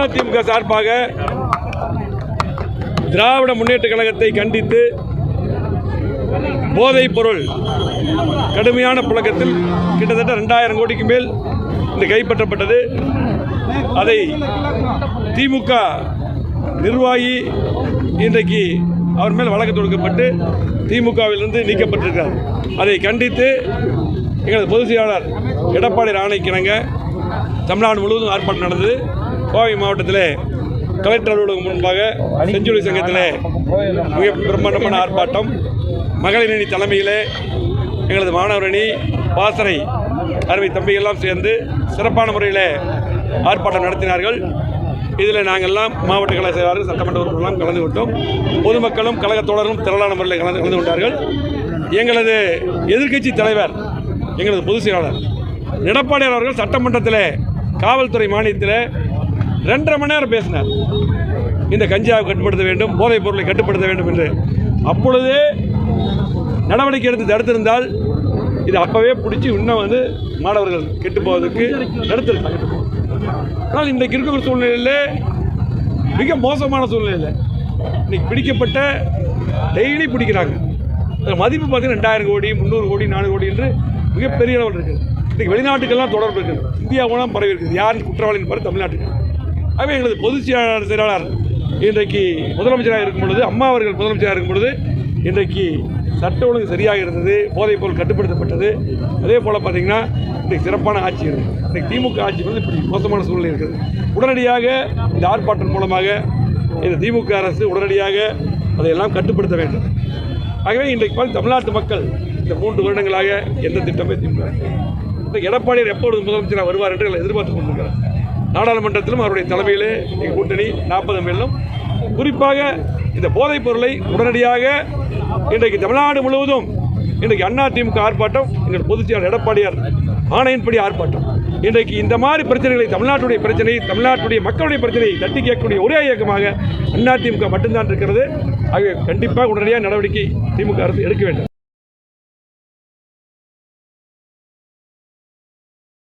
அதிமுக சார்பாக திராவிட முன்னேற்ற கழகத்தை கண்டித்து போதைப் பொருள் கடுமையான புழக்கத்தில் கிட்டத்தட்ட 2000 கோடிக்கு மேல் இந்த கைப்பற்றப்பட்டது. அதை திமுக நிர்வாகி இன்றைக்கு அவர் மேல் வழக்கு தொடுக்கப்பட்டு திமுகவிலிருந்து நீக்கப்பட்டிருக்கிறார். அதை கண்டித்து எங்களது பொதுச் செயலாளர் எடப்பாடி ஆணைக்கிணங்க தமிழ்நாடு முழுவதும் ஆர்ப்பாட்டம் நடந்தது. கோவை மாவட்டத்தில் கலெக்டர் அலுவலகம் முன்பாக செஞ்சுரி சங்கத்தில் மிக பிரம்மாண்டமான ஆர்ப்பாட்டம். மகளிர் அணி தலைமையிலே எங்களது மாணவர் அணி, பாசறை அருமை தம்பிகள்லாம் சேர்ந்து சிறப்பான முறையில் ஆர்ப்பாட்டம் நடத்தினார்கள். இதில் நாங்கள்லாம் மாவட்ட கழக செயலாளர்கள், சட்டமன்ற உறுப்பினர்களும் கலந்து கொண்டோம். பொதுமக்களும் கழகத் தோழரும் திரளான முறையில் கலந்து கொண்டார்கள். எங்களது எதிர்க்கட்சி தலைவர், எங்களது பொதுச் செயலாளர் எடப்பாடி அவர்கள் சட்டமன்றத்தில் காவல்துறை மானியத்தில் 2.5 மணி நேரம் பேசினார். இந்த கஞ்சாவை கட்டுப்படுத்த வேண்டும், போதைப் பொருளை கட்டுப்படுத்த வேண்டும் என்று. அப்பொழுது நடவடிக்கை எடுத்து தடுத்திருந்தால் இது அப்பவே பிடிச்சி இன்னும் மாணவர்கள் கெட்டு போவதற்கு தடுத்திருக்காங்க. ஆனால் இன்றைக்கு இருக்கிற சூழ்நிலையில் மிக மோசமான சூழ்நிலையில் இன்னைக்கு பிடிக்கப்பட்ட டெய்லி பிடிக்கிறாங்க. மதிப்பு பார்த்தீங்கன்னா 2000 கோடி, 300 கோடி, 400 கோடி என்று மிகப்பெரிய அளவில் இருக்குது. இன்றைக்கு வெளிநாட்டுக்கெல்லாம் தொடர்பு இருக்குது. இந்தியாவெல்லாம் பரவி இருக்குது. யார் குற்றவாளின்னு பாரு, தமிழ்நாட்டுக்கு. ஆகவே எங்களது பொதுச் செயலாளர் இன்றைக்கு முதலமைச்சராக இருக்கும் பொழுது, அம்மா அவர்கள் முதலமைச்சராக இருக்கும் பொழுது இன்றைக்கு சட்ட ஒழுங்கு சரியாக இருந்தது, போதைப் பொருள் கட்டுப்படுத்தப்பட்டது. அதே போல் பார்த்திங்கன்னா இன்றைக்கு சிறப்பான ஆட்சி இருக்குது. இன்றைக்கு திமுக ஆட்சி இப்படி மோசமான சூழ்நிலை இருக்குது. உடனடியாக இந்த ஆர்ப்பாட்டம் மூலமாக இந்த திமுக அரசு உடனடியாக அதையெல்லாம் கட்டுப்படுத்த வேண்டும். ஆகவே இன்றைக்கு தமிழ்நாட்டு மக்கள் இந்த 3 வருடங்களாக எந்த திட்டமே திமுக இன்றைக்கு எடப்பாடியார் எப்பொழுது முதலமைச்சராக வருவார் என்று எதிர்பார்த்து கொண்டிருக்கிறார். நாடாளுமன்றத்திலும் அவருடைய தலைமையிலே எங்கள் கூட்டணி 40 மேலும் குறிப்பாக இந்த போதைப் பொருளை உடனடியாக இன்றைக்கு தமிழ்நாடு முழுவதும் இன்றைக்கு அதிமுக ஆர்ப்பாட்டம், எங்கள் பொதுச் செயலாளர் எடப்பாடியார் ஆணையின்படி ஆர்ப்பாட்டம். இன்றைக்கு இந்த மாதிரி பிரச்சனைகளை, தமிழ்நாட்டுடைய பிரச்சனை, தமிழ்நாட்டுடைய மக்களுடைய பிரச்சனையை தட்டி கேட்கக்கூடிய ஒரே இயக்கமாக அதிமுக மட்டும்தான் இருக்கிறது. ஆகவே கண்டிப்பாக உடனடியாக நடவடிக்கை திமுக அரசு எடுக்க வேண்டும்.